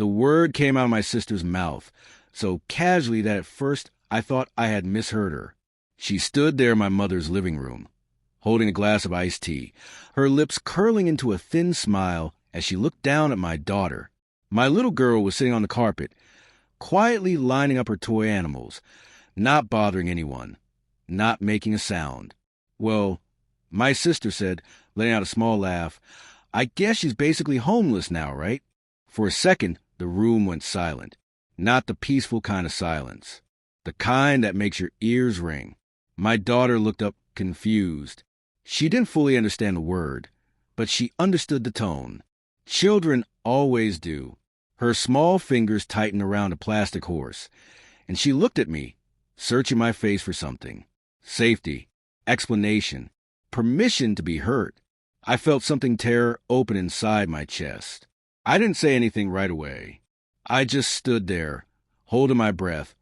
The word came out of my sister's mouth, so casually that at first I thought I had misheard her. She stood there in my mother's living room, holding a glass of iced tea, her lips curling into a thin smile as she looked down at my daughter. My little girl was sitting on the carpet, quietly lining up her toy animals, not bothering anyone, not making a sound. Well, my sister said, letting out a small laugh, I guess she's basically homeless now, right? For a second, the room went silent. Not the peaceful kind of silence. The kind that makes your ears ring. My daughter looked up confused. She didn't fully understand the word, but she understood the tone. Children always do. Her small fingers tightened around a plastic horse, and she looked at me, searching my face for something. Safety, explanation, permission to be hurt. I felt something tear open inside my chest. I didn't say anything right away. I just stood there, holding my breath,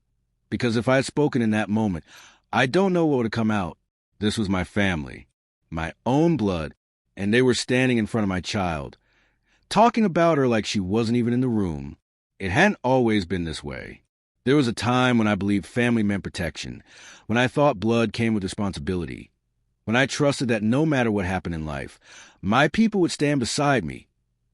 because if I had spoken in that moment, I don't know what would have come out. This was my family, my own blood, and they were standing in front of my child, talking about her like she wasn't even in the room. It hadn't always been this way. There was a time when I believed family meant protection, when I thought blood came with responsibility, when I trusted that no matter what happened in life, my people would stand beside me,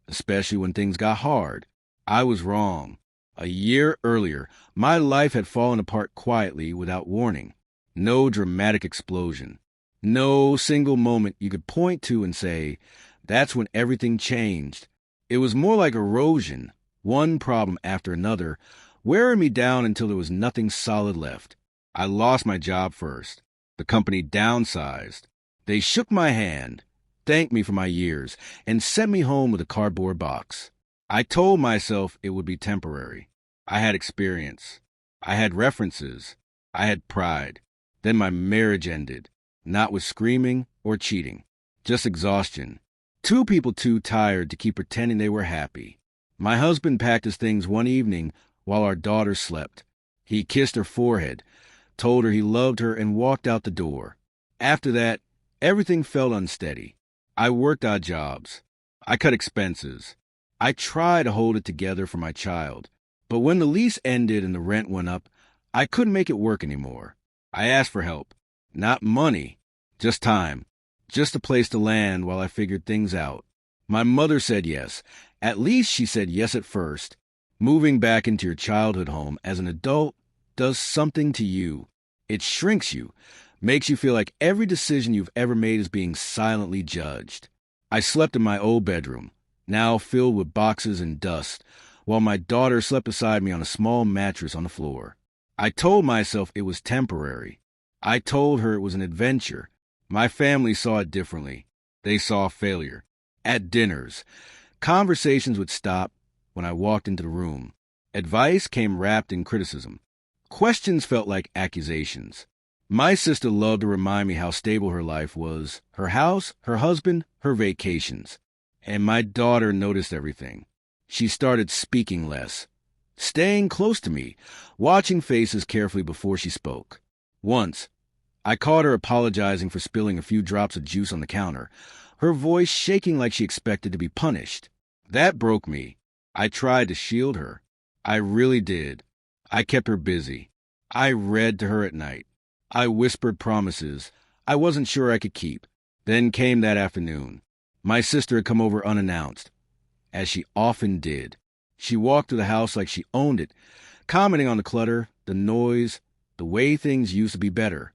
especially when things got hard. I was wrong. A year earlier, my life had fallen apart quietly without warning. No dramatic explosion. No single moment you could point to and say, that's when everything changed. It was more like erosion, one problem after another, wearing me down until there was nothing solid left. I lost my job first. The company downsized. They shook my hand, thanked me for my years, and sent me home with a cardboard box. I told myself it would be temporary. I had experience. I had references. I had pride. Then my marriage ended, not with screaming or cheating, just exhaustion. Two people too tired to keep pretending they were happy. My husband packed his things one evening while our daughter slept. He kissed her forehead, told her he loved her, and walked out the door. After that, everything felt unsteady. I worked odd jobs. I cut expenses. I tried to hold it together for my child. But when the lease ended and the rent went up, I couldn't make it work anymore. I asked for help. Not money, just time. Just a place to land while I figured things out. My mother said yes. At least she said yes at first. Moving back into your childhood home as an adult does something to you. It shrinks you, makes you feel like every decision you've ever made is being silently judged. I slept in my old bedroom, now filled with boxes and dust, while my daughter slept beside me on a small mattress on the floor. I told myself it was temporary. I told her it was an adventure. My family saw it differently. They saw failure. At dinners, conversations would stop when I walked into the room. Advice came wrapped in criticism. Questions felt like accusations. My sister loved to remind me how stable her life was, her house, her husband, her vacations. And my daughter noticed everything. She started speaking less, staying close to me, watching faces carefully before she spoke. Once, I caught her apologizing for spilling a few drops of juice on the counter, her voice shaking like she expected to be punished. That broke me. I tried to shield her. I really did. I kept her busy. I read to her at night. I whispered promises I wasn't sure I could keep. Then came that afternoon. My sister had come over unannounced, as she often did. She walked through the house like she owned it, commenting on the clutter, the noise, the way things used to be better.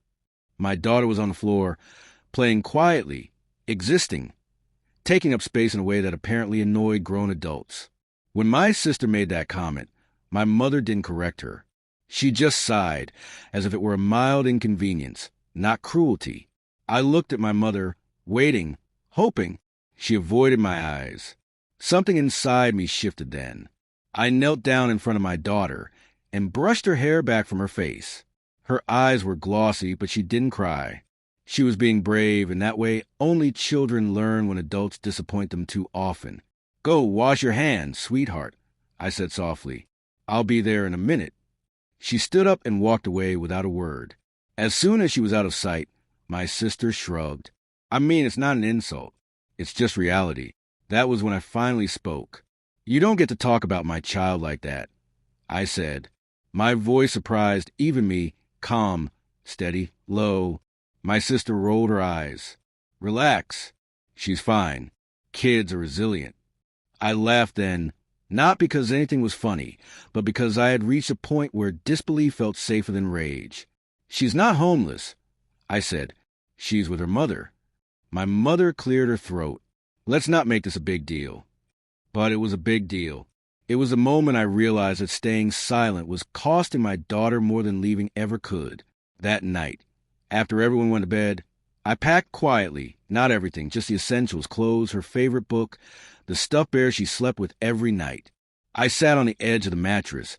My daughter was on the floor, playing quietly, existing, taking up space in a way that apparently annoyed grown adults. When my sister made that comment, my mother didn't correct her. She just sighed, as if it were a mild inconvenience, not cruelty. I looked at my mother, waiting, hoping. She avoided my eyes. Something inside me shifted then. I knelt down in front of my daughter and brushed her hair back from her face. Her eyes were glossy, but she didn't cry. She was being brave, and that way only children learn when adults disappoint them too often. "Go wash your hands, sweetheart," I said softly. "I'll be there in a minute." She stood up and walked away without a word. As soon as she was out of sight, my sister shrugged. I mean, it's not an insult. It's just reality. That was when I finally spoke. You don't get to talk about my child like that, I said. My voice surprised even me, calm, steady, low. My sister rolled her eyes. Relax. She's fine. Kids are resilient. I laughed then, not because anything was funny, but because I had reached a point where disbelief felt safer than rage. She's not homeless, I said. She's with her mother. My mother cleared her throat. Let's not make this a big deal. But it was a big deal. It was the moment I realized that staying silent was costing my daughter more than leaving ever could. That night, after everyone went to bed, I packed quietly, not everything, just the essentials, clothes, her favorite book, the stuffed bear she slept with every night. I sat on the edge of the mattress,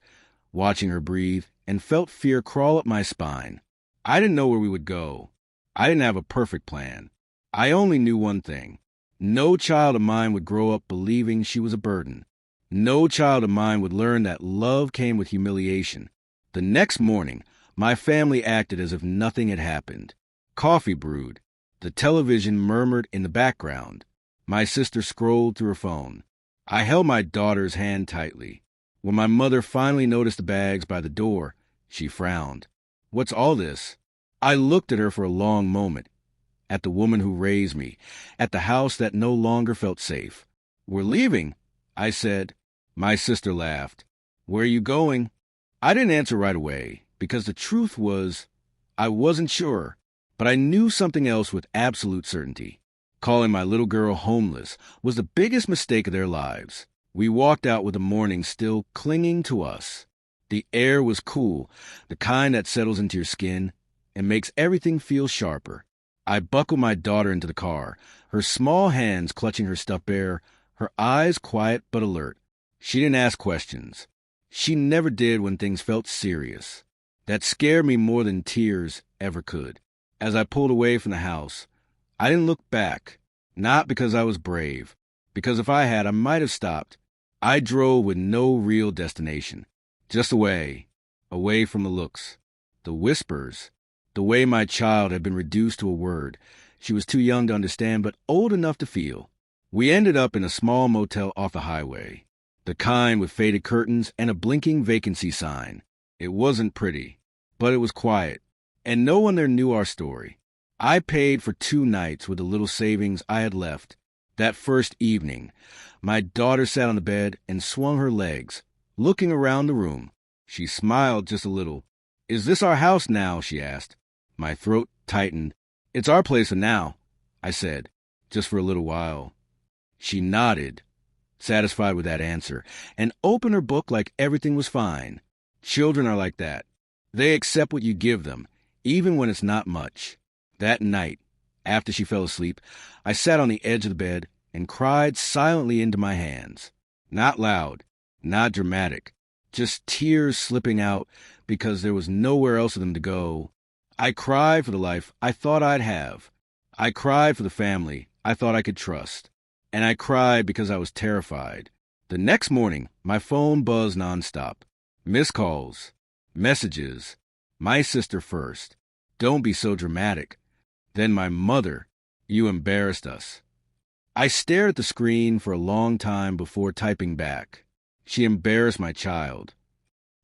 watching her breathe, and felt fear crawl up my spine. I didn't know where we would go. I didn't have a perfect plan. I only knew one thing. No child of mine would grow up believing she was a burden. No child of mine would learn that love came with humiliation. The next morning, my family acted as if nothing had happened. Coffee brewed. The television murmured in the background. My sister scrolled through her phone. I held my daughter's hand tightly. When my mother finally noticed the bags by the door, she frowned. What's all this? I looked at her for a long moment. At the woman who raised me. At the house that no longer felt safe. We're leaving, I said. My sister laughed. Where are you going? I didn't answer right away, because the truth was, I wasn't sure, but I knew something else with absolute certainty. Calling my little girl homeless was the biggest mistake of their lives. We walked out with the morning still clinging to us. The air was cool, the kind that settles into your skin and makes everything feel sharper. I buckled my daughter into the car, her small hands clutching her stuffed bear, her eyes quiet but alert. She didn't ask questions. She never did when things felt serious. That scared me more than tears ever could. As I pulled away from the house, I didn't look back, not because I was brave, because if I had, I might have stopped. I drove with no real destination, just away from the looks, the whispers, the way my child had been reduced to a word. She was too young to understand, but old enough to feel. We ended up in a small motel off the highway, the kind with faded curtains and a blinking vacancy sign. It wasn't pretty, but it was quiet, and no one there knew our story. I paid for 2 nights with the little savings I had left. That first evening, my daughter sat on the bed and swung her legs, looking around the room. She smiled just a little. Is this our house now? She asked. My throat tightened. It's our place for now, I said, just for a little while. She nodded, satisfied with that answer, and opened her book like everything was fine. Children are like that. They accept what you give them, even when it's not much. That night, after she fell asleep, I sat on the edge of the bed and cried silently into my hands. Not loud, not dramatic, just tears slipping out because there was nowhere else for them to go. I cried for the life I thought I'd have. I cried for the family I thought I could trust. And I cried because I was terrified. The next morning, my phone buzzed nonstop. Missed calls, messages, my sister first. Don't be so dramatic. Then my mother, you embarrassed us. I stared at the screen for a long time before typing back. She embarrassed my child.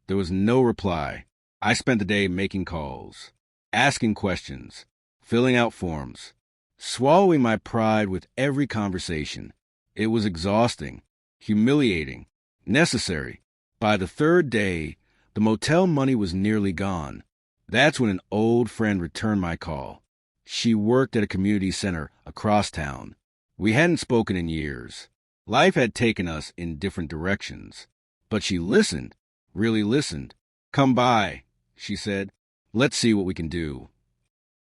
There was no reply. I spent the day making calls, asking questions, filling out forms, swallowing my pride with every conversation. It was exhausting, humiliating, necessary. By the 3rd day, the motel money was nearly gone. That's when an old friend returned my call. She worked at a community center across town. We hadn't spoken in years. Life had taken us in different directions. But she listened, really listened. Come by, she said. Let's see what we can do.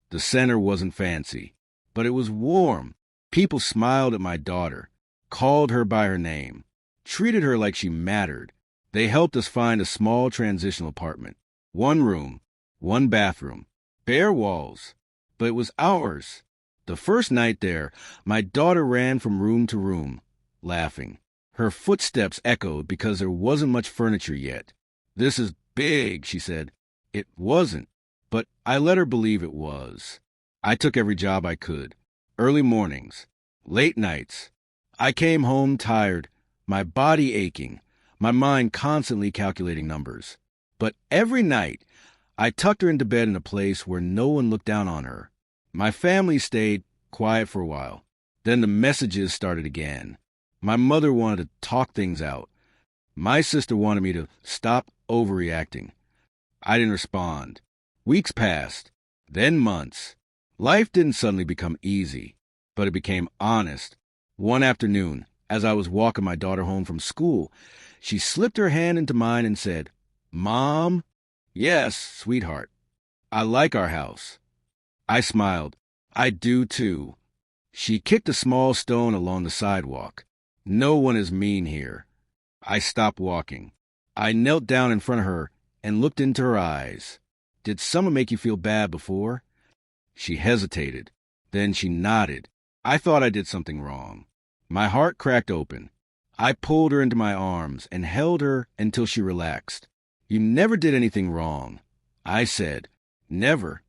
The center wasn't fancy, but it was warm. People smiled at my daughter, called her by her name, treated her like she mattered. They helped us find a small transitional apartment. 1 room, 1 bathroom, bare walls. But it was ours. The first night there, my daughter ran from room to room, laughing. Her footsteps echoed because there wasn't much furniture yet. This is big, she said. It wasn't, but I let her believe it was. I took every job I could. Early mornings, late nights. I came home tired, my body aching, my mind constantly calculating numbers. But every night, I tucked her into bed in a place where no one looked down on her. My family stayed quiet for a while. Then the messages started again. My mother wanted to talk things out. My sister wanted me to stop overreacting. I didn't respond. Weeks passed, then months. Life didn't suddenly become easy, but it became honest. One afternoon, as I was walking my daughter home from school, she slipped her hand into mine and said, "Mom?" "Yes, sweetheart. I like our house." I smiled. "I do too." She kicked a small stone along the sidewalk. "No one is mean here." I stopped walking. I knelt down in front of her and looked into her eyes. "Did someone make you feel bad before?" She hesitated. Then she nodded. I thought I did something wrong. My heart cracked open. I pulled her into my arms and held her until she relaxed. "You never did anything wrong," I said. "Never."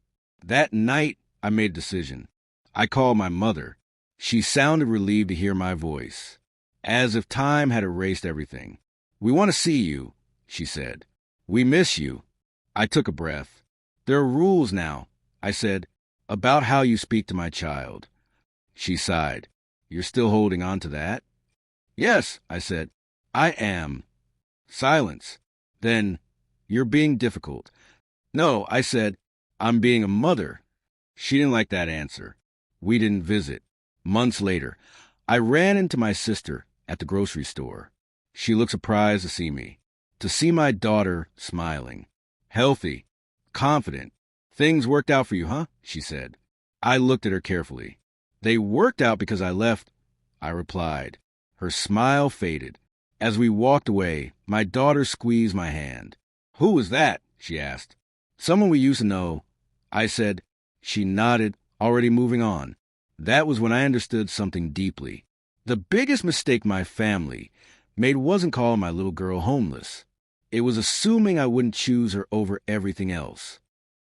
That night, I made a decision. I called my mother. She sounded relieved to hear my voice, as if time had erased everything. "We want to see you," she said. "We miss you." I took a breath. "There are rules now," I said, "about how you speak to my child." She sighed. "You're still holding on to that?" "Yes," I said, "I am." Silence. Then, "You're being difficult." "No," I said, "I'm being a mother." She didn't like that answer. We didn't visit. Months later, I ran into my sister at the grocery store. She looked surprised to see me, to see my daughter smiling, healthy, confident. "Things worked out for you, huh?" she said. I looked at her carefully. "They worked out because I left," I replied. Her smile faded. As we walked away, my daughter squeezed my hand. "Who was that?" she asked. "Someone we used to know," I said. She nodded, already moving on. That was when I understood something deeply. The biggest mistake my family made wasn't calling my little girl homeless. It was assuming I wouldn't choose her over everything else.